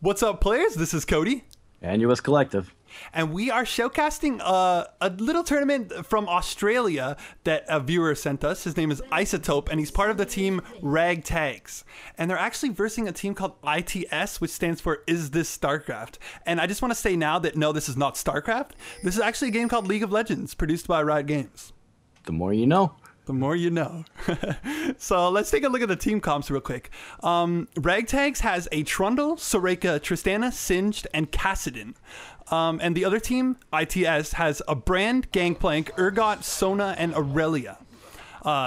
What's up, players? This is Cody. And US Collective. And we are showcasting a little tournament from Australia that a viewer sent us. His name is Isotope, and he's part of the team Ragtags. And they're actually versing a team called ITS, which stands for Is This StarCraft? And I just want to say now that no, this is not StarCraft. This is actually a game called League of Legends, produced by Riot Games. The more you know. The more you know. So let's take a look at the team comps real quick. Ragtags has a Trundle, Soraka, Tristana, Singed, and Kassadin. And the other team, ITS, has a Brand, Gangplank, Urgot, Sona, and Aurelia.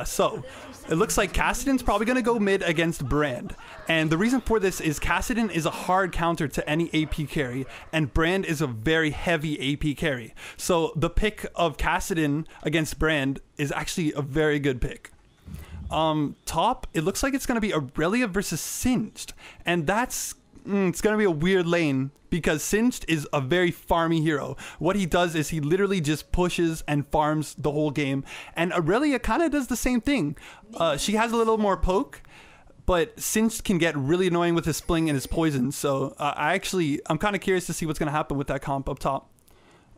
So it looks like Kassadin's probably going to go mid against Brand. And the reason for this is Kassadin is a hard counter to any AP carry, and Brand is a very heavy AP carry. So the pick of Kassadin against Brand is actually a very good pick. Top, it looks like it's going to be Aurelia versus Singed. And that's... it's going to be a weird lane because Singed is a very farmy hero. What he does is he literally just pushes and farms the whole game. And Aurelia kind of does the same thing. She has a little more poke, but Singed can get really annoying with his Spling and his poison. So I'm kind of curious to see what's going to happen with that comp up top.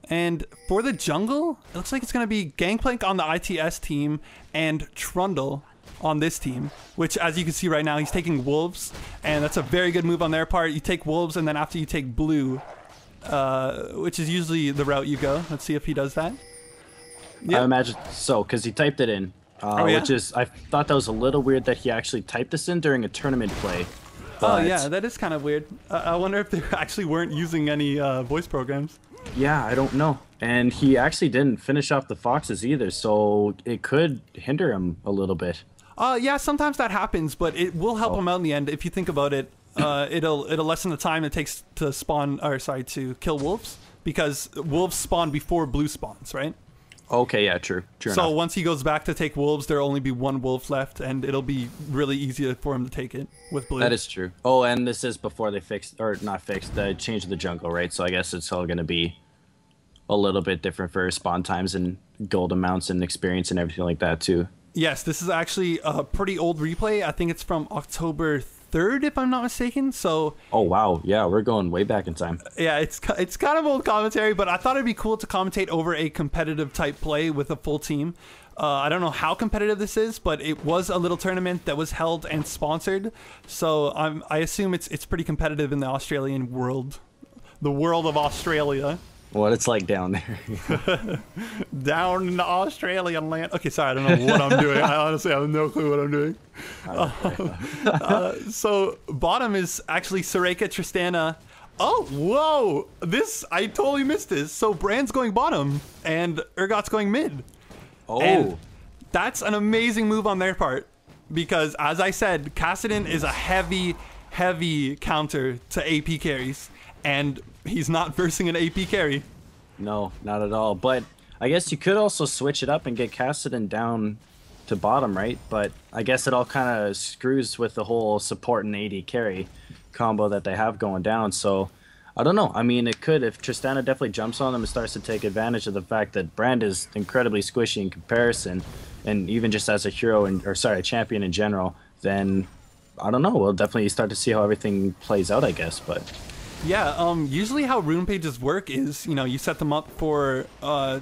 And for the jungle, it looks like it's going to be Gangplank on the ITS team and Trundle on this team, which as you can see right now, he's taking Wolves, and that's a very good move on their part. You take Wolves, and then after you take Blue, which is usually the route you go. Let's see if he does that. Yep. I imagine so, because he typed it in, which is, I thought that was a little weird that he actually typed this in during a tournament play. Oh yeah, that is kind of weird. I wonder if they actually weren't using any voice programs. Yeah, I don't know. And he actually didn't finish off the Foxes either, so it could hinder him a little bit. Yeah, sometimes that happens, but it will help him out in the end. If you think about it, it'll lessen the time it takes to to kill wolves, because wolves spawn before blue spawns, right? Okay, yeah, true so enough. Once he goes back to take wolves, there'll only be one wolf left, and it'll be really easy for him to take it with blue. That is true. Oh, and this is before they fixed, or not fixed, they changed the jungle, right? So I guess it's all going to be a little bit different for spawn times and gold amounts and experience and everything like that too. Yes, this is actually a pretty old replay. I think it's from October 3rd, if I'm not mistaken. So. Oh wow, yeah, we're going way back in time. Yeah, it's kind of old commentary, but I thought it'd be cool to commentate over a competitive type play with a full team. I don't know how competitive this is, but it was a little tournament that was held and sponsored. So I assume it's pretty competitive in the Australian world, the world of Australia. What it's like down there. Down in the Australian land. Okay, sorry, I don't know what I'm doing. I honestly have no clue what I'm doing. So bottom is actually Soraka, Tristana. Oh, whoa! I totally missed this. So Brand's going bottom, and Urgot's going mid. Oh. And that's an amazing move on their part, because as I said, Kassadin is a heavy, heavy counter to AP carries, and he's not versing an AP carry. No, not at all. But I guess you could also switch it up and get Kassadin down to bottom, right? But I guess it all kind of screws with the whole support and AD carry combo that they have going down. So I don't know. I mean, it could, if Tristana definitely jumps on them and starts to take advantage of the fact that Brand is incredibly squishy in comparison, and even just as a hero, a champion in general, then I don't know. We'll definitely start to see how everything plays out, I guess. But yeah, usually how rune pages work is, you set them up for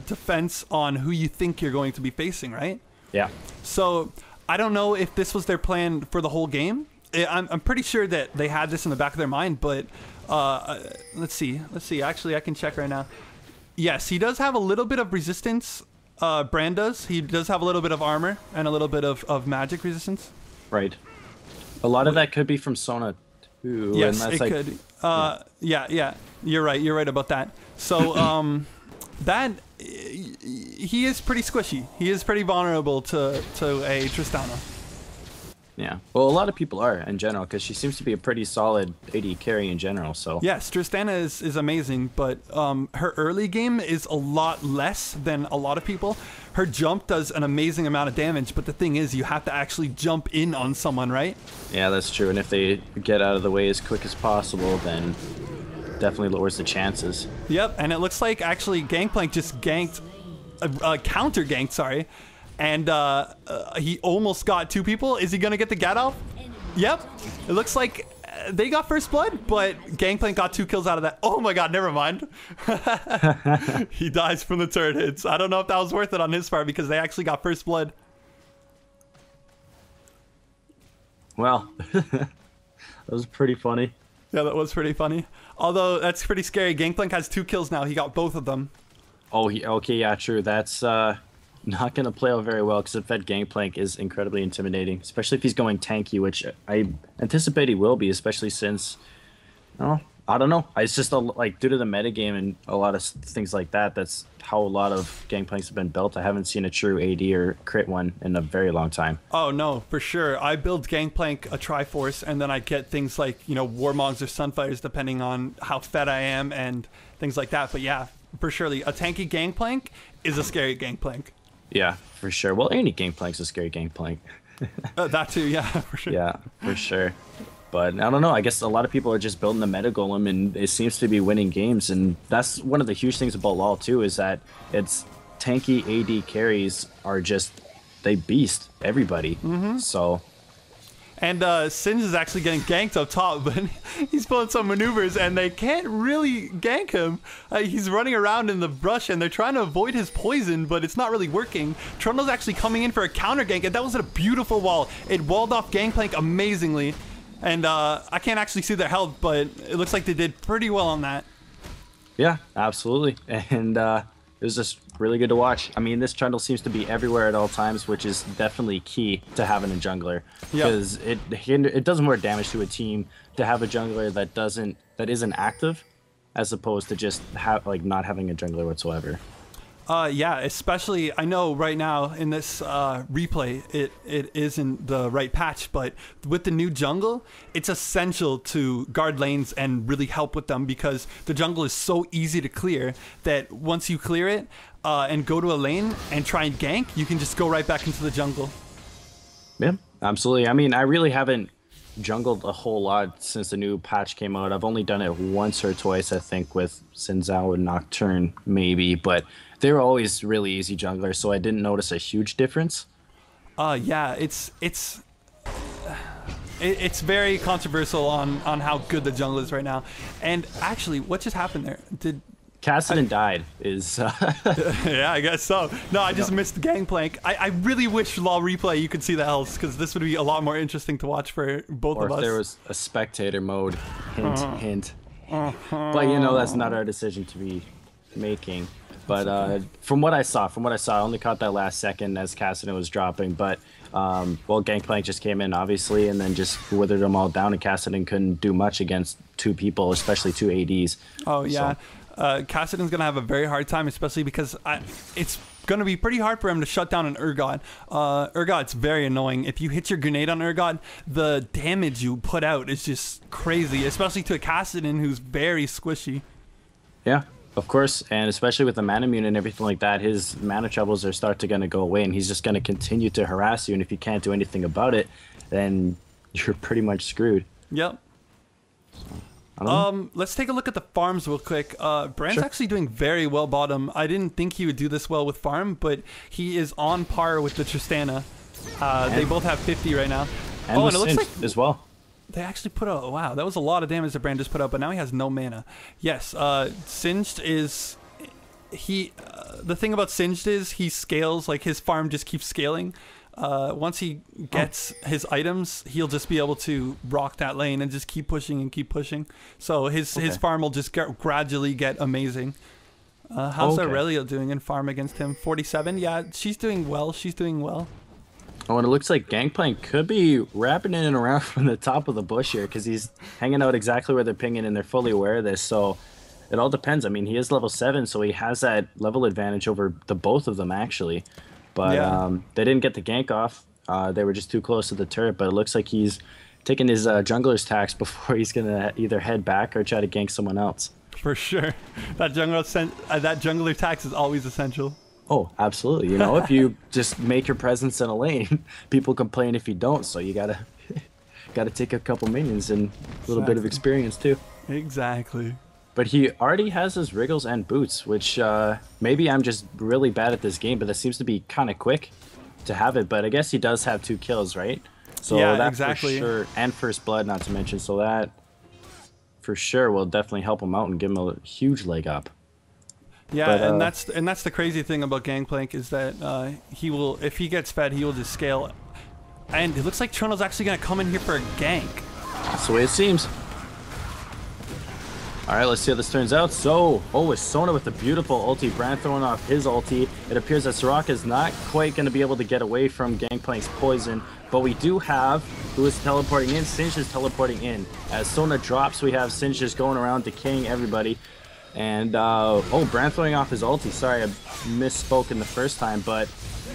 defense on who you think you're going to be facing, right? Yeah. So I don't know if this was their plan for the whole game. I'm pretty sure that they had this in the back of their mind, but let's see. Actually, I can check right now. Yes, he does have a little bit of resistance. Brand does. He does have a little bit of armor and a little bit of magic resistance. Right. A lot of that could be from Sona too. Yes, it could. Yeah. You're right about that. So he is pretty squishy. He is pretty vulnerable to a Tristana. Yeah. Well, a lot of people are in general, because she seems to be a pretty solid AD carry in general. So yes, Tristana is amazing, but her early game is a lot less than a lot of people. Her jump does an amazing amount of damage, but the thing is, you have to actually jump in on someone, right? Yeah, that's true. And if they get out of the way as quick as possible, then definitely lowers the chances. Yep, and it looks like actually Gangplank just ganked, counter ganked, sorry. And he almost got two people. Is he going to get the Gat off? Yep. It looks like they got first blood, but Gangplank got 2 kills out of that. Oh my god, never mind. He dies from the turret hits. I don't know if that was worth it on his part because they actually got first blood. Well, that was pretty funny. Yeah, that was pretty funny. Although, that's pretty scary. Gangplank has 2 kills now. He got both of them. Oh, okay, yeah, true. That's not going to play out very well because that Gangplank is incredibly intimidating, especially if he's going tanky, which I anticipate he will be, especially since, oh, I don't know. It's just like due to the metagame and a lot of things like that, that's how a lot of Gangplanks have been built. I haven't seen a true AD or crit one in a very long time. Oh, no, for sure. I build Gangplank a Triforce, and then I get things like, you know, Warmogs or Sunfires, depending on how fed I am and things like that. But yeah, for surely, a tanky Gangplank is a scary Gangplank. Yeah, for sure. Well, any Gangplank's a scary Gangplank. That too, yeah, for sure. Yeah, for sure. But I don't know. I guess a lot of people are just building the meta golem, and it seems to be winning games. And that's one of the huge things about LoL too, is that it's tanky AD carries are just they beast everybody. So. And Singe is actually getting ganked up top, but he's pulling some maneuvers, and they can't really gank him. He's running around in the brush, and they're trying to avoid his poison, but it's not really working. Trundle's actually coming in for a counter gank, and that was a beautiful wall. It walled off Gangplank amazingly. And I can't actually see their health, but it looks like they did pretty well on that. Yeah, absolutely. And it was just really good to watch. I mean, this Trundle seems to be everywhere at all times, which is definitely key to having a jungler. Because it does more damage to a team to have a jungler that isn't active, as opposed to just not having a jungler whatsoever. Yeah, especially, I know right now in this replay, it isn't the right patch, but with the new jungle, it's essential to guard lanes and really help with them because the jungle is so easy to clear that once you clear it and go to a lane and try and gank, you can just go right back into the jungle. Yeah, absolutely. I mean, I really haven't jungled a whole lot since the new patch came out. I've only done it once or twice, I think, with Sinzao and Nocturne, maybe, but they were always really easy junglers, so I didn't notice a huge difference. Yeah, it's very controversial on how good the jungle is right now. And actually, what just happened there? Kassadin died Yeah, I guess so. No, I just missed the Gangplank. I really wish LoL replay you could see the health, because this would be a lot more interesting to watch for both of us. Or if there was a spectator mode, hint, hint. But you know, that's not our decision to be making. But from what I saw, I only caught that last second as Kassadin was dropping. But well, Gangplank just came in, obviously, and then just withered them all down, and Kassadin couldn't do much against 2 people, especially 2 ADs. Oh, yeah. Kassadin's going to have a very hard time, especially because it's going to be pretty hard for him to shut down an Urgot. Urgot's very annoying. If you hit your grenade on Urgot, the damage you put out is just crazy, especially to a Kassadin who's very squishy. Yeah. Of course, and especially with the mana immune and everything like that, his mana troubles are going to go away, and he's just going to continue to harass you, and if you can't do anything about it, then you're pretty much screwed. Yep. Let's take a look at the farms real quick. Brand's actually doing very well bottom. I didn't think he would do this well with farm, but he is on par with the Tristana. They both have 50 right now. And it looks like as well. They actually put out, wow, that was a lot of damage that Brand just put out, but now he has no mana. Yes, Singed is, the thing about Singed is he scales, like his farm just keeps scaling. Once he gets his items, he'll just be able to rock that lane and just keep pushing and keep pushing. So his farm will just gradually get amazing. How's Aurelia doing in farm against him? 47? Yeah, she's doing well. She's doing well. Oh, and it looks like Gangplank could be wrapping in and around from the top of the bush here because he's hanging out exactly where they're pinging, and they're fully aware of this. So it all depends. I mean, he is level 7, so he has that level advantage over the both of them, actually. But they didn't get the gank off. They were just too close to the turret, but it looks like he's taking his jungler's tax before he's going to either head back or try to gank someone else. For sure. That jungler tax is always essential. Oh, absolutely. You know, if you just make your presence in a lane, people complain if you don't. So you gotta take a couple minions and a little bit of experience too. Exactly. But he already has his wriggles and boots, which maybe I'm just really bad at this game, but that seems to be kind of quick to have it. But I guess he does have 2 kills, right? So Yeah, that exactly. for sure, and First Blood, not to mention. So that for sure will definitely help him out and give him a huge leg up. Yeah, But and that's the crazy thing about Gangplank is that he will, if he gets fed, he will just scale. And it looks like Trundle's actually gonna come in here for a gank. that's the way it seems. All right, let's see how this turns out. So, it's Sona with a beautiful ulti. Brand throwing off his ulti. It appears that Soraka is not quite going to be able to get away from Gangplank's poison, but we do have who is teleporting in. Singe is teleporting in. As Sona drops, we have Singe just going around decaying everybody. And, Brand throwing off his ulti. Sorry, I misspoke in the first time, but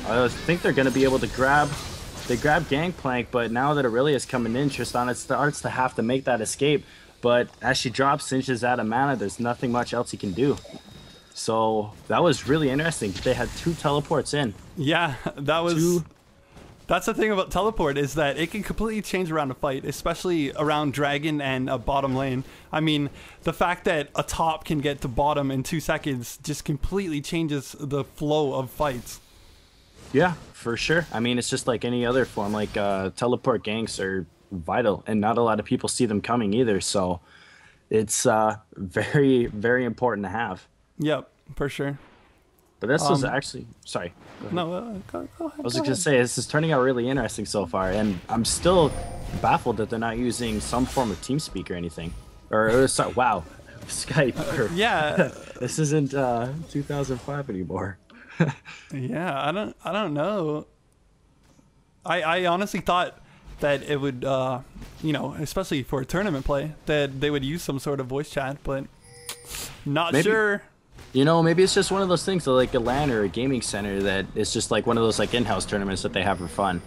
I think they're going to be able to grab... They grab Gangplank, but now that Aurelia is coming in, Tristana starts to have to make that escape. But as she drops, Singe is out of mana. There's nothing much else he can do. So that was really interesting. They had 2 teleports in. Yeah, that was... That's the thing about teleport is that it can completely change around a fight, especially around Dragon and a bottom lane. I mean, the fact that a top can get to bottom in 2 seconds just completely changes the flow of fights. Yeah, for sure. I mean, it's just like any other form. Like teleport ganks are vital, and not a lot of people see them coming either. So it's very, very important to have. Yep, for sure. But this was actually... Sorry. No, go ahead. I was just going to say, this is turning out really interesting so far, and I'm still baffled that they're not using some form of TeamSpeak or anything. Sorry, wow, Skype. Yeah. This isn't 2005 anymore. Yeah, I don't know. I honestly thought that it would, especially for tournament play, that they would use some sort of voice chat, but not sure. Maybe it's just one of those things like a LAN or a gaming center that it's just like one of those like in-house tournaments that they have for fun.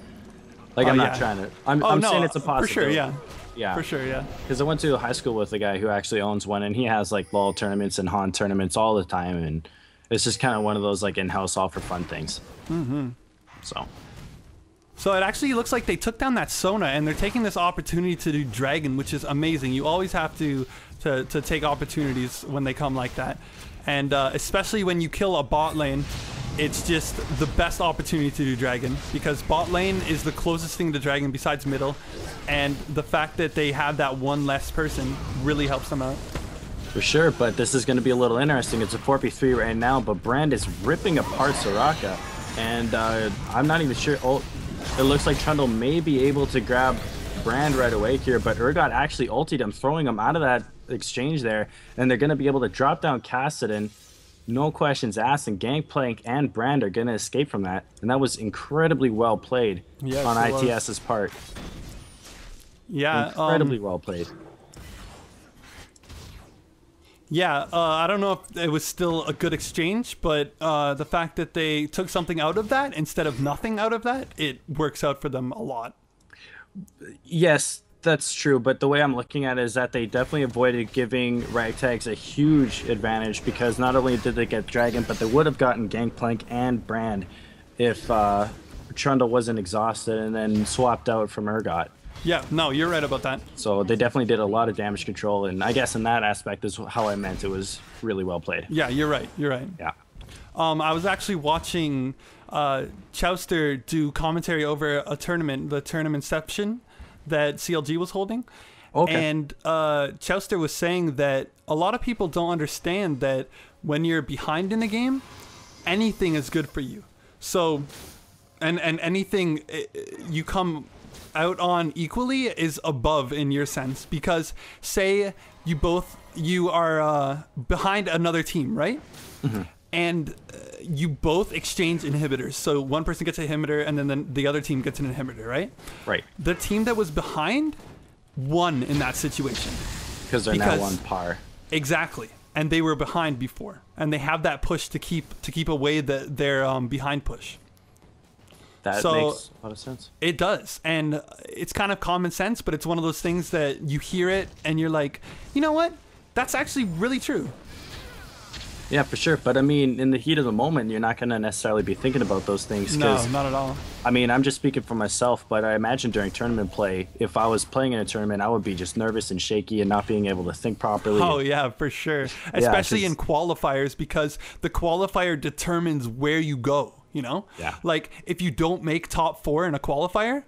Like I'm not trying to. I'm saying it's a possibility. For sure, yeah. Yeah. For sure, yeah. Because I went to high school with a guy who actually owns one, and he has like LOL tournaments and Han tournaments all the time, and it's just kind of one of those like in-house all for fun things. Mm-hmm. So it actually looks like they took down that Sona, and they're taking this opportunity to do Dragon, which is amazing. You always have to take opportunities when they come like that. And especially when you kill a bot lane, it's just the best opportunity to do Dragon, because bot lane is the closest thing to Dragon besides middle, and the fact that they have that one less person really helps them out. For sure, but this is going to be a little interesting. It's a 4v3 right now, but Brand is ripping apart Soraka, and I'm not even sure. Oh, it looks like Trundle may be able to grab Brand right away here, but Urgot actually ultied him, throwing him out of that exchange there, and they're going to be able to drop down Kassadin. No questions asked, and Gangplank and Brand are going to escape from that, and that was incredibly well played on ITS's part. Yeah, incredibly well played. Yeah, I don't know if it was still a good exchange, but the fact that they took something out of that instead of nothing out of that, it works out for them a lot. Yes, that's true, but the way I'm looking at it is that they definitely avoided giving Ragtags a huge advantage, because not only did they get Dragon, but they would have gotten Gangplank and Brand if Trundle wasn't exhausted and then swapped out from Urgot. Yeah, no, you're right about that. So they definitely did a lot of damage control, and I guess in that aspect is how I meant it was really well played. Yeah, you're right. You're right. Yeah. I was actually watching Chowster do commentary over a tournament, the tournamentception that CLG was holding. Okay. And Chowster was saying that a lot of people don't understand that when you're behind in a game, anything is good for you. So, and anything you come out on equally is above in your sense, because say you are behind another team, right? Mm-hmm. And you both exchange inhibitors. So one person gets an inhibitor, and then the other team gets an inhibitor, right? Right. The team that was behind won in that situation. Because they're now on par. Exactly. And they were behind before. And they have that push to keep away their behind push. That makes a lot of sense. It does. And it's kind of common sense, but it's one of those things that you hear it and you're like, you know what? That's actually really true. Yeah, for sure. But I mean, in the heat of the moment, you're not going to necessarily be thinking about those things. No, not at all. I mean, I'm just speaking for myself, but I imagine during tournament play, if I was playing in a tournament, I would be just nervous and shaky and not being able to think properly. Oh, yeah, for sure. Especially in qualifiers, because the qualifier determines where you go, you know? Yeah. Like, if you don't make top 4 in a qualifier,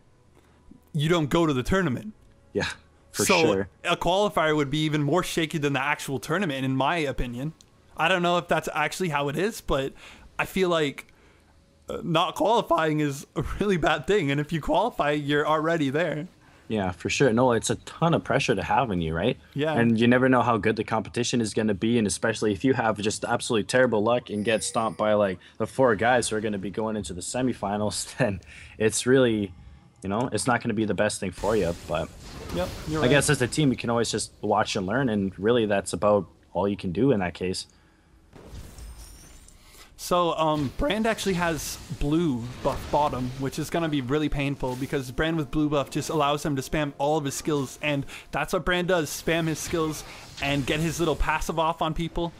you don't go to the tournament. Yeah, for so sure. A qualifier would be even more shaky than the actual tournament, in my opinion. I don't know if that's actually how it is, but I feel like not qualifying is a really bad thing. And if you qualify, you're already there. Yeah, for sure. No, it's a ton of pressure to have on you, right? Yeah. And you never know how good the competition is going to be. And especially if you have just absolutely terrible luck and get stomped by like the 4 guys who are going to be going into the semifinals, then it's really, you know, it's not going to be the best thing for you. But yep, you're I right. guess as a team, you can always just watch and learn. And really, that's about all you can do in that case. So, Brand actually has blue buff bottom, which is going to be really painful because Brand with blue buff just allows him to spam all of his skills, and that's what Brand does, spam his skills and get his little passive off on people,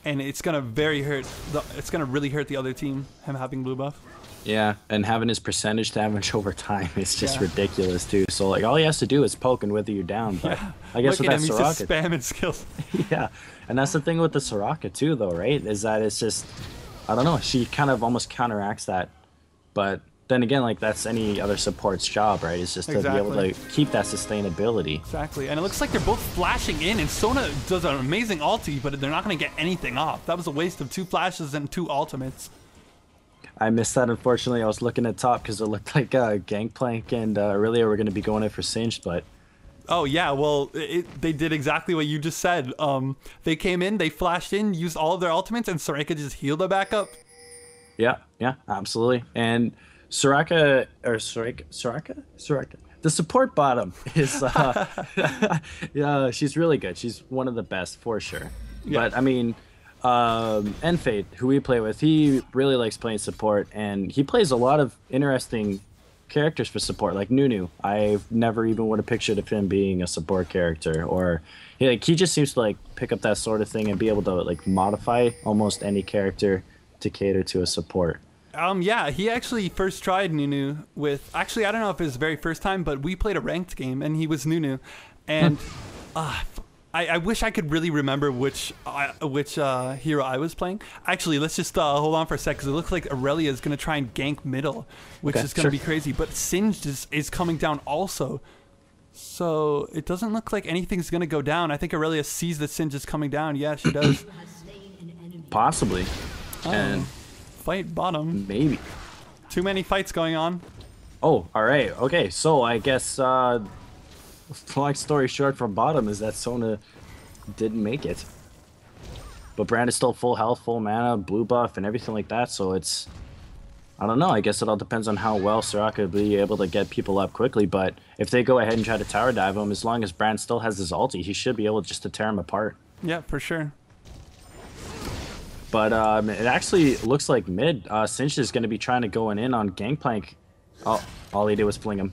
and it's going to it's going to really hurt the other team, him having blue buff. Yeah, and having his percentage damage over time is just ridiculous too. So like all he has to do is poke and wither you down. But I guess Look with at him, that he's just Soraka, spamming skills. yeah, and that's the thing with the Soraka too, though, right? Is that it's just, I don't know, she kind of almost counteracts that. But then again, like that's any other support's job, right? Is just to be able to keep that sustainability. Exactly, and it looks like they're both flashing in, and Sona does an amazing ulti, but they're not going to get anything off. That was a waste of 2 flashes and 2 ultimates. I missed that, unfortunately. I was looking at top because it looked like Gangplank and Aurelia were going to be going in for Singed, but... Oh, yeah, well, they did exactly what you just said. They came in, they flashed in, used all of their ultimates, and Soraka just healed them back up. Yeah, absolutely. And Soraka, the support bottom is, yeah, she's really good. She's one of the best, for sure. Yeah. But, I mean... Enfate, who we play with, he really likes playing support, and he plays a lot of interesting characters for support, like Nunu. I've never even would have pictured of him being a support character, or he just seems to like pick up that sort of thing and be able to like modify almost any character to cater to a support. Yeah, he actually first tried Nunu with, actually I don't know if it was his very first time, but we played a ranked game and he was Nunu, and I wish I could really remember which hero I was playing. Actually, let's just hold on for a sec, because it looks like Aurelia is going to try and gank middle, which is going to be crazy. But Singed is coming down also. So it doesn't look like anything's going to go down. I think Aurelia sees that Singed is coming down. Yeah, she does. Possibly. And fight bottom. Maybe. Too many fights going on. Oh, all right. Okay, so I guess... long story short, from bottom is that Sona didn't make it, but Brand is still full health, full mana, blue buff, and everything like that. So it's, I don't know. I guess it all depends on how well Soraka will be able to get people up quickly. But if they go ahead and try to tower dive him, as long as Brand still has his ulti, he should be able just to tear him apart. Yeah, for sure. But it actually looks like mid. Singed is going to be trying to go in on Gangplank. Oh, all he did was fling him.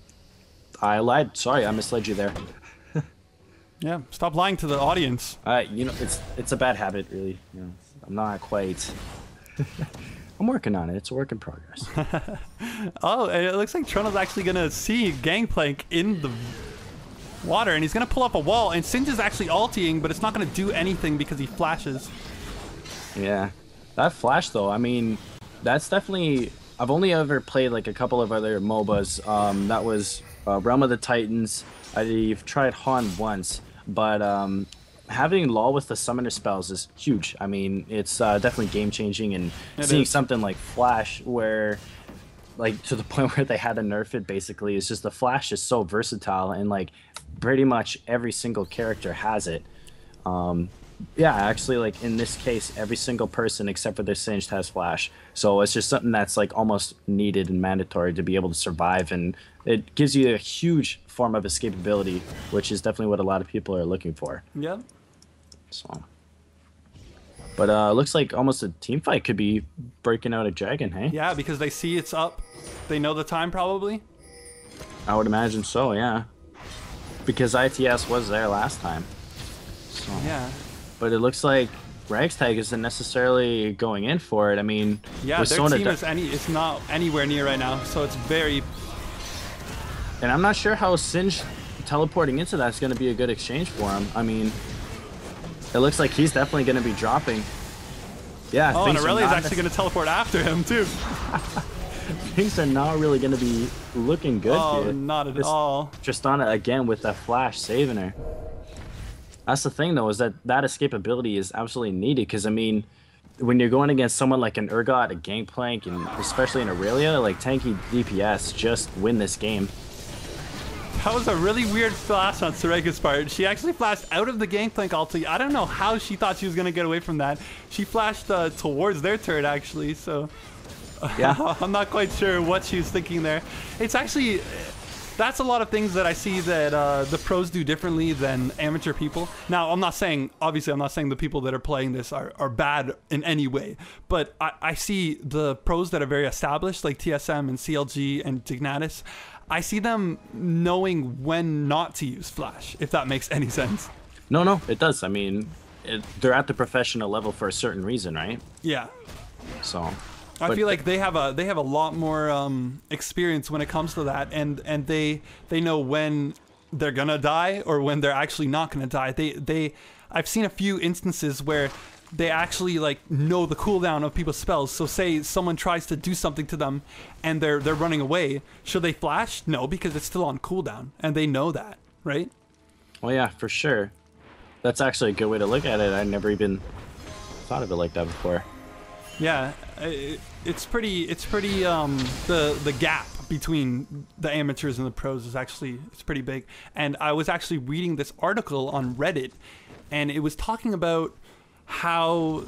I lied. Sorry, I misled you there. Yeah, stop lying to the audience. You know, it's a bad habit, really. You know, I'm not quite. I'm working on it. It's a work in progress. Oh, and it looks like Trundle's actually gonna see Gangplank in the water, and he's gonna pull up a wall. And Singed is actually ulting, but it's not gonna do anything because he flashes. Yeah, that flash though. I mean, that's definitely. I've only ever played like a couple of other MOBAs. That was Realm of the Titans. I've tried Han once, but having Law with the summoner spells is huge. I mean, it's definitely game changing, and seeing something like Flash, where like to the point where they had to nerf it, basically, is just the Flash is so versatile, and like pretty much every single character has it. Yeah, actually, like in this case, every single person except for their Singed has Flash. So it's just something that's like almost needed and mandatory to be able to survive, and it gives you a huge form of escapability, which is definitely what a lot of people are looking for. Yeah. So, but looks like almost a team fight could be breaking out a dragon, hey? Yeah, because they see it's up. They know the time probably. I would imagine so, yeah. Because ITS was there last time. So. Yeah. But it looks like Ragstag isn't necessarily going in for it. I mean, yeah, their team is not anywhere near right now, so it's very. And I'm not sure how Singed teleporting into that is going to be a good exchange for him. I mean, it looks like he's definitely going to be dropping. Yeah. Oh, and Aurelia is actually going to teleport after him too. things are not really going to be looking good Oh, here. not at all. Tristana again with that flash saving her. That's the thing, though, is that escapability is absolutely needed. Because, I mean, when you're going against someone like an Urgot, a Gangplank, and especially an Aurelia, like tanky DPS just win this game. That was a really weird flash on Soraka's part. She actually flashed out of the Gangplank ulti. I don't know how she thought she was going to get away from that. She flashed towards their turret, actually, so... Yeah. I'm not quite sure what she was thinking there. It's actually... That's a lot of things that I see that the pros do differently than amateur people. Now, I'm not saying the people that are playing this are bad in any way, but I see the pros that are very established, like TSM and CLG and Dignatus, I see them knowing when not to use Flash, if that makes any sense. No, it does. I mean, they're at the professional level for a certain reason, right? Yeah. So... I feel like they have a lot more experience when it comes to that, and they know when they're gonna die or when they're actually not gonna die. I've seen a few instances where they actually like know the cooldown of people's spells. So say someone tries to do something to them and they're running away, should they flash? No, because it's still on cooldown, and they know that, right? Well, yeah, for sure. That's actually a good way to look at it. I never even thought of it like that before. Yeah, it's pretty the gap between the amateurs and the pros is actually, it's pretty big. And I was actually reading this article on Reddit, and it was talking about how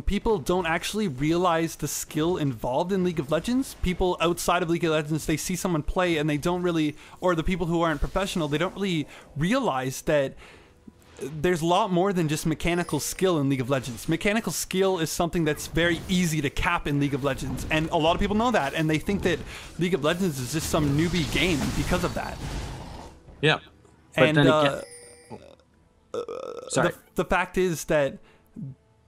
people don't actually realize the skill involved in League of Legends. People outside of League of Legends, they see someone play and they don't really, or the people who aren't professional, they don't really realize that there's a lot more than just mechanical skill in League of Legends. Mechanical skill is something that's very easy to cap in League of Legends, and a lot of people know that, and they think that League of Legends is just some newbie game because of that. Yeah. But and then again, sorry. The fact is that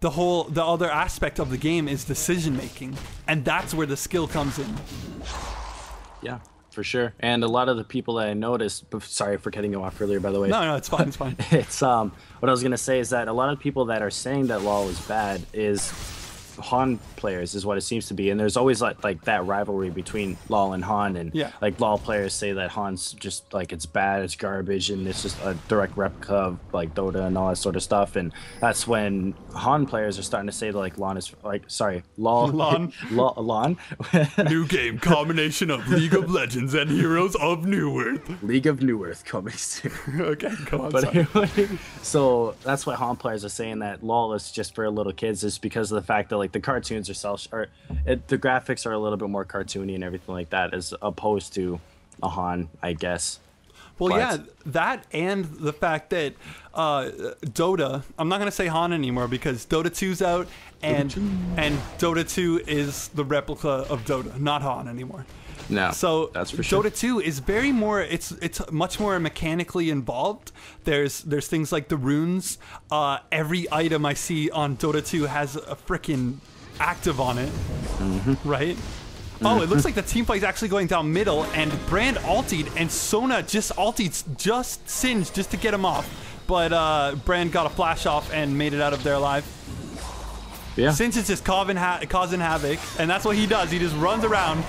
the other aspect of the game is decision making, and that's where the skill comes in. Yeah. For sure. And a lot of the people that I noticed, sorry for cutting you off earlier, by the way. No, it's fine, it's fine. It's what I was gonna say is that a lot of people that are saying that LoL is bad is Han players, is what it seems to be, and there's always like that rivalry between LoL and Han, and like LoL players say that Han's just like it's bad, it's garbage, and it's just a direct replica of like Dota and all that sort of stuff, and that's when Han players are starting to say that like LoL is like LoL New game combination of League of Legends and Heroes of Newerth. League of Newerth coming soon. Okay, come on. But anyway, so that's why Han players are saying that LoL is just for little kids, is because of the fact that like the cartoons are the graphics are a little bit more cartoony and everything like that, as opposed to a Han, I guess. Well, yeah, that and the fact that Dota, I'm not gonna say Han anymore because Dota 2's out, and Dota 2 is the replica of Dota, not Han anymore. No, so that's for sure. Dota 2 is very more. It's much more mechanically involved. There's things like the runes. Every item I see on Dota 2 has a freaking active on it, right? Oh, it looks like the team fight is actually going down middle, and Brand ultied, and Sona just ultied, just singed just to get him off. But Brand got a flash off and made it out of there alive. Yeah. Since it's just causing havoc, and that's what he does. He just runs around,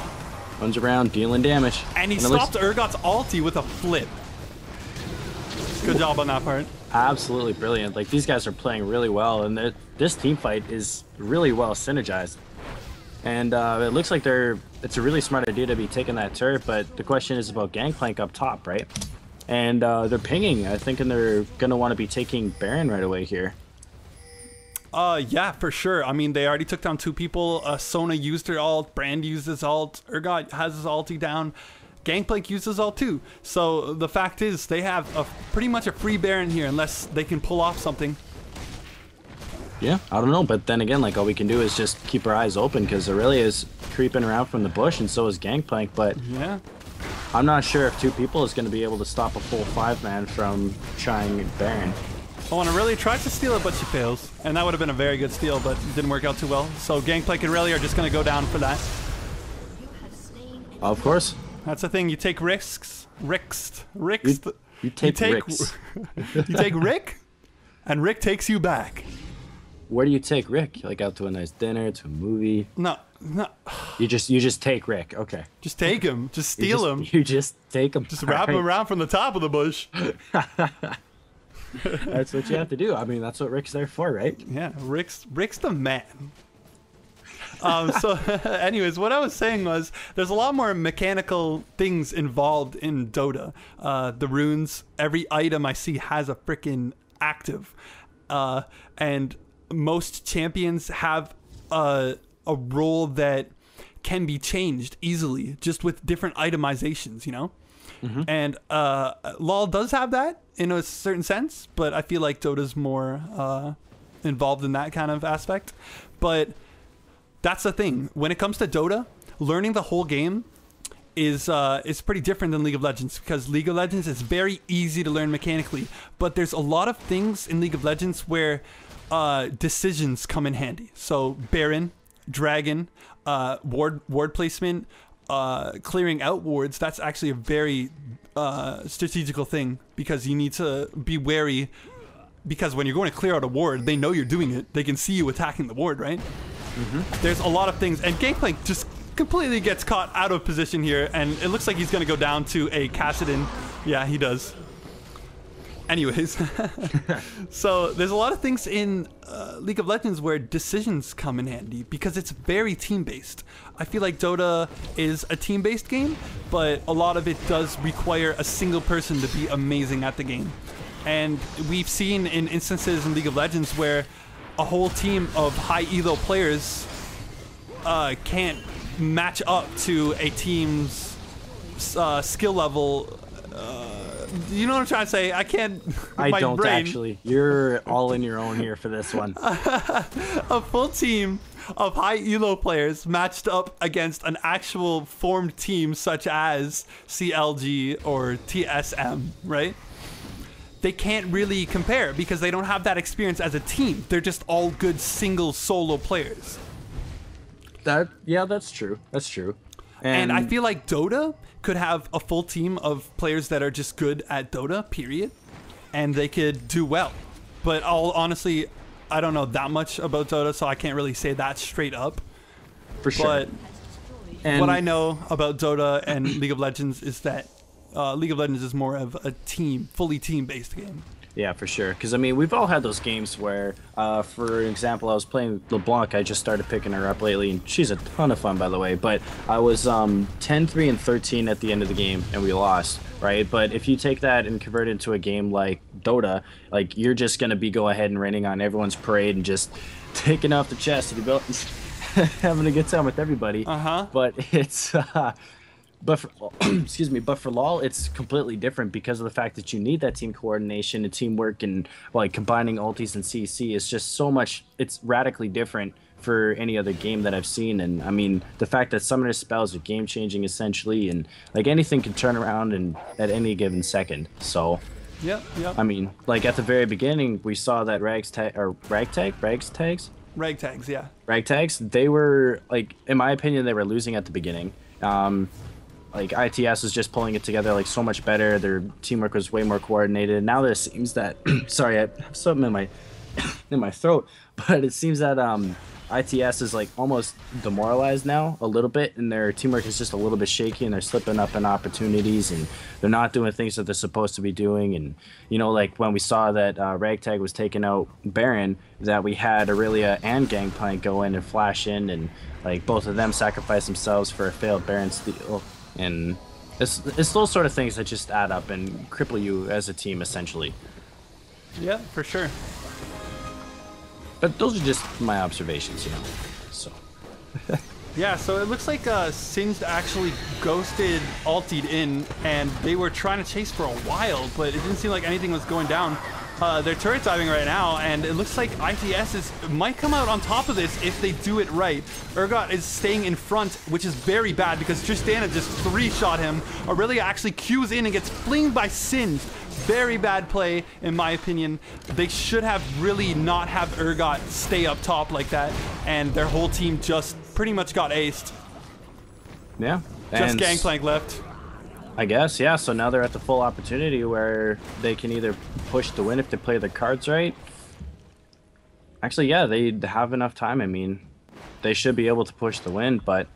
dealing damage. and he stopped Urgot's ulti with a flip. Good job on that part. Absolutely brilliant. Like, these guys are playing really well, and this team fight is really well synergized. And it looks like it's a really smart idea to be taking that turret, but the question is about Gangplank up top, right? And they're pinging, I think, and they're going to want to be taking Baron right away here. Yeah, for sure. I mean, they already took down 2 people. Sona used her ult, Brand used his ult, Urgot has his ulti down. Gangplank uses ult too. So the fact is, they have pretty much a free Baron here unless they can pull off something. Yeah, I don't know, but then again, like, all we can do is just keep our eyes open, because Aurelia is creeping around from the bush, and so is Gangplank, but yeah, I'm not sure if 2 people is going to be able to stop a full 5-man from trying Baron. Oh, and Aurelia tried to steal it, but she fails. And that would have been a very good steal, but it didn't work out too well. So Gangplank and Aurelia are just going to go down for that. Of course. That's the thing, you take risks. You take Ricks. You take Rick, and Rick takes you back. Where do you take Rick? Like, out to a nice dinner, to a movie? No, No, You just take Rick. Okay. just take him. Just steal him. You just take him. Just wrap him around from the top of the bush. That's what you have to do. I mean, that's what Rick's there for, right? Yeah, Rick's the man. So, anyways, what I was saying was there's a lot more mechanical things involved in Dota. The runes, every item I see has a freaking active, and most champions have a role that can be changed easily just with different itemizations, you know. Mm-hmm. And LoL does have that in a certain sense, but I feel like Dota's more involved in that kind of aspect. But that's the thing. When it comes to Dota, learning the whole game is pretty different than League of Legends, because League of Legends is very easy to learn mechanically, but there's a lot of things in League of Legends where decisions come in handy. So Baron, Dragon, ward placement, clearing out wards, that's actually a very strategical thing, because you need to be wary, because when you're going to clear out a ward, they know you're doing it. They can see you attacking the ward, right? Mm-hmm. There's a lot of things, and Gangplank just completely gets caught out of position here, and it looks like he's going to go down to a Kassadin. Yeah, he does. Anyways, so there's a lot of things in League of Legends where decisions come in handy, because it's very team-based. I feel like Dota is a team-based game, but a lot of it does require a single person to be amazing at the game. And we've seen in instances in League of Legends where a whole team of high elo players can't match up to a team's skill level. You know what I'm trying to say? I can't. I don't actually. You're all in your own here for this one. A full team of high elo players matched up against an actual formed team such as CLG or TSM, right? They can't really compare because they don't have that experience as a team. They're just all good single solo players. Yeah, that's true. That's true. And I feel like Dota could have a full team of players that are just good at Dota, period, and they could do well. But honestly, I don't know that much about Dota, so I can't really say that straight up. For sure. But what I know about Dota and League of Legends is that League of Legends is more of a fully team-based game. Yeah, for sure. Because, I mean, we've all had those games where, for example, I was playing LeBlanc. I just started picking her up lately, and she's a ton of fun, by the way. But I was 10-3 and 13 at the end of the game, and we lost, right? But if you take that and convert it into a game like Dota, like, you're just going to be go ahead and raining on everyone's parade and just taking off the chest and having a good time with everybody. Uh-huh. But it's... But for, excuse me, but for LoL, it's completely different because of the fact that you need that team coordination and teamwork, and like combining ultis and CC is just so much. It's radically different for any other game that I've seen. And I mean, the fact that Summoner spells are game changing essentially, and like anything can turn around and at any given second. So, yep. I mean, like at the very beginning, we saw that ragtags, yeah. Ragtags, they were like, in my opinion, they were losing at the beginning. Like ITS was just pulling it together like so much better. Their teamwork was way more coordinated. Now there seems that sorry, I have something in my in my throat, but it seems that ITS is like almost demoralized now a little bit, and their teamwork is just a little bit shaky, and they're slipping up in opportunities, and they're not doing things that they're supposed to be doing. And you know, like when we saw that Ragtag was taking out Baron, that we had Aurelia and Gangplank go in and flash in, and like both of them sacrifice themselves for a failed Baron steal. And it's those sort of things that just add up and cripple you as a team, essentially. Yeah, for sure. But those are just my observations, you know. So. Yeah, so it looks like Singed actually ghosted ultied in, and they were trying to chase for a while, but it didn't seem like anything was going down. They're turret diving right now, and it looks like ITS might come out on top of this if they do it right. Urgot is staying in front, which is very bad because Tristana just 3-shot him. Aurelia actually queues in and gets flinged by Singed. Very bad play, in my opinion. They should have really not have Urgot stay up top like that, and their whole team just pretty much got aced. Yeah. Just Gangplank left. I guess, yeah. So now they're at the full opportunity where they can either push to win if they play their cards right. Actually, yeah, they have enough time. I mean, they should be able to push the win, but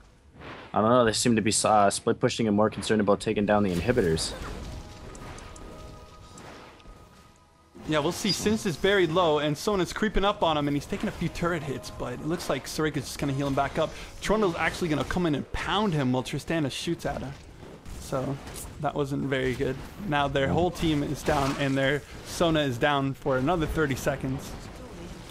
I don't know. They seem to be split pushing and more concerned about taking down the inhibitors. Yeah, we'll see. Sins is very low, and Sona's creeping up on him, and he's taking a few turret hits, but it looks like Soraka's just going to heal him back up. Trundle's actually going to come in and pound him while Tristana shoots at her. So that wasn't very good. Now their whole team is down, and their Sona is down for another 30 seconds.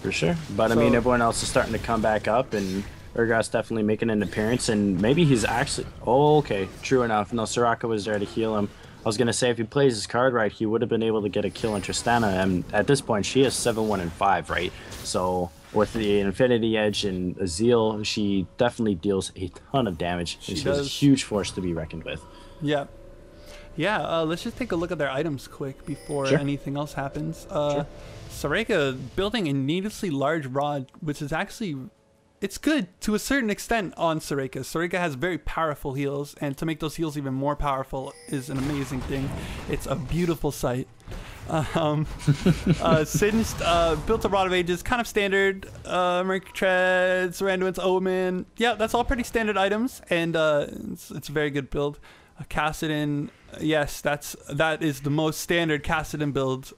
For sure. But, I mean, everyone else is starting to come back up, and Urgot's definitely making an appearance, and maybe he's actually... Oh, okay. True enough. No, Soraka was there to heal him. I was going to say, if he plays his card right, he would have been able to get a kill on Tristana. And at this point, she has 7-1-5, right? So with the Infinity Edge and Azil, she definitely deals a ton of damage. She is a huge force to be reckoned with. Yeah. Yeah, let's just take a look at their items quick before anything else happens. Soraka building a needlessly large rod, which is actually... It's good to a certain extent on Soraka. Soraka has very powerful heals, and to make those heals even more powerful is an amazing thing. It's a beautiful sight. Singed built a Rod of Ages, kind of standard. Merc Treads, Randuin's Omen. Yeah, that's all pretty standard items, and it's a very good build. Kassadin, yes, that is the most standard Kassadin build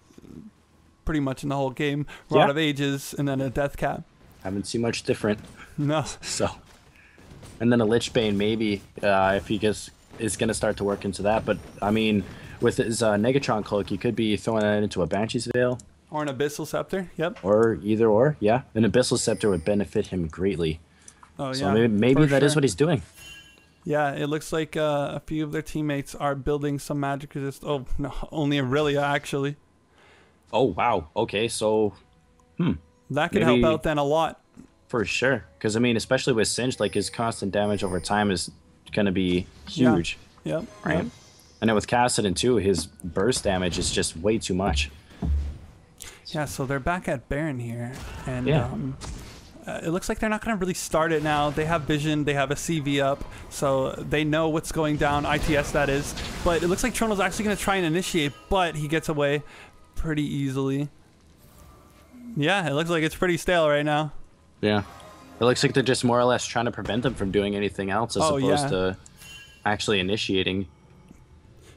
pretty much in the whole game. Rod of Ages, and then a Death Cap. Haven't seen much different. No. So, and then a Lichbane maybe if he is going to start to work into that. But I mean, with his Negatron cloak, he could be throwing that into a Banshee's Veil or an Abyssal Scepter. Yep. Or either or. Yeah, an Abyssal Scepter would benefit him greatly. Oh yeah. So maybe that is what he's doing. Yeah, it looks like a few of their teammates are building some magic resist. Oh no, only Aurelia actually. Oh wow. Okay, so that could help out then a lot. For sure. Because, I mean, especially with Singed, like, his constant damage over time is going to be huge. Yeah. Right? Yep. And then with Kassadin, too, his burst damage is just way too much. Yeah, so they're back at Baron here. And it looks like they're not going to really start it now. They have vision. They have a CV up. So they know what's going down. ITS, that is. But it looks like Trundle's actually going to try and initiate, but he gets away pretty easily. Yeah, it looks like it's pretty stale right now. Yeah. It looks like they're just more or less trying to prevent them from doing anything else as opposed to actually initiating.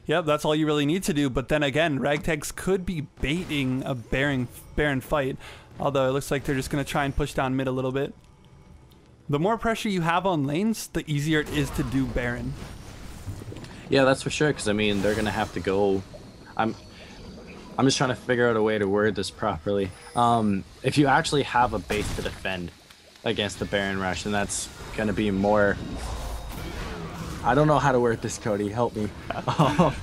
Yep, that's all you really need to do. But then again, Ragtags could be baiting a Baron fight. Although it looks like they're just going to try and push down mid a little bit. The more pressure you have on lanes, the easier it is to do Baron. Yeah, that's for sure. Because, I mean, they're going to have to go... I'm just trying to figure out a way to word this properly. If you actually have a base to defend against the Baron Rush, then that's going to be more... I don't know how to word this, Cody. Help me.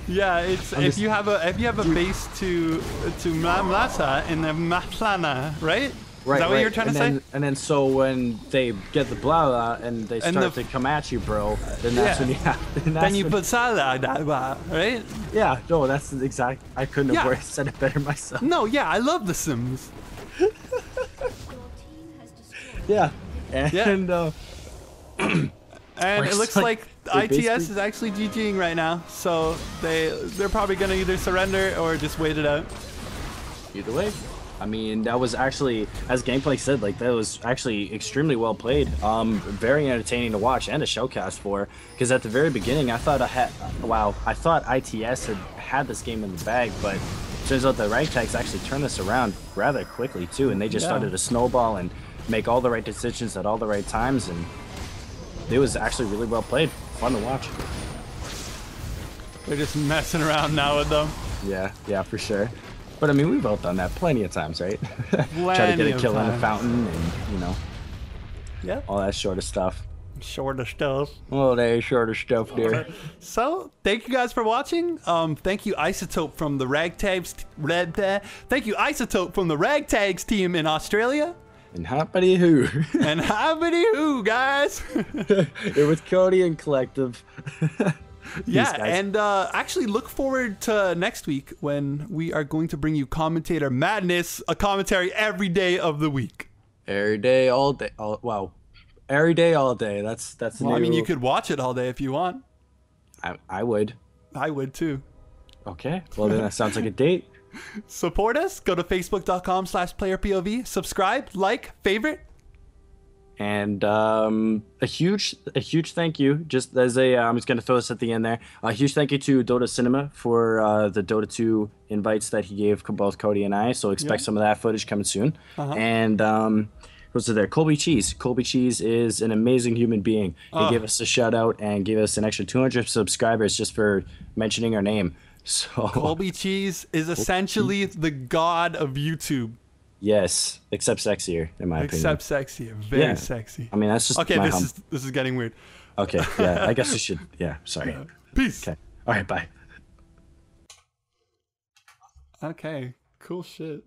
Yeah, it's if you have a base to Mlata in the Maplana, right? Right, is that what you're trying to say? And then so when they get the blah and they start to come at you, bro, then that's when you have... Then you put Salah, right? Yeah, no, that's the exact... I couldn't have said it better myself. No, yeah, I love The Sims. Yeah. And, and it looks like ITS is actually GGing right now, so they're probably going to either surrender or just wait it out. Either way. I mean, that was actually, as gameplay said, like, that was actually extremely well played. Very entertaining to watch and a showcast for. Because at the very beginning, I thought I thought ITS had this game in the bag, but it turns out the Ragtags actually turned this around rather quickly too, and they just started to snowball and make all the right decisions at all the right times, and it was actually really well played. Fun to watch. They're just messing around now with them. Yeah, for sure. But I mean, we've both done that plenty of times, right? Try to get a kill in a fountain and, all that sort of stuff. Short of stuff. Well, there's short of stuff there. So, thank you guys for watching. Thank you, Isotope from the Ragtags. Thank you, Isotope from the Ragtags team in Australia. And hoppity hoo. And hoppity hoo, guys. It was Cody and Collective. Yeah, and actually look forward to next week when we are going to bring you Commentator Madness, a commentary every day of the week. Every day, all day. Wow. Every day, all day. That's well, I mean, you could watch it all day if you want. I would. I would too. Okay. Well, then that sounds like a date. Support us. Go to facebook.com/playerpov. Subscribe, like, favorite. And a huge thank you. Just as a, I'm just gonna throw this at the end there. A huge thank you to Dota Cinema for the Dota 2 invites that he gave both Cody and I. So expect some of that footage coming soon. And who's there? Colby Cheese. Colby Cheese is an amazing human being. He gave us a shout out and gave us an extra 200 subscribers just for mentioning our name. So Colby Cheese is essentially the god of YouTube. Yes, except sexier, in my opinion. Except sexier, very sexy. I mean, that's just okay. my This is getting weird. Okay, yeah, I guess we should. Yeah, sorry. Peace. Okay, all right, bye. Okay, cool shit.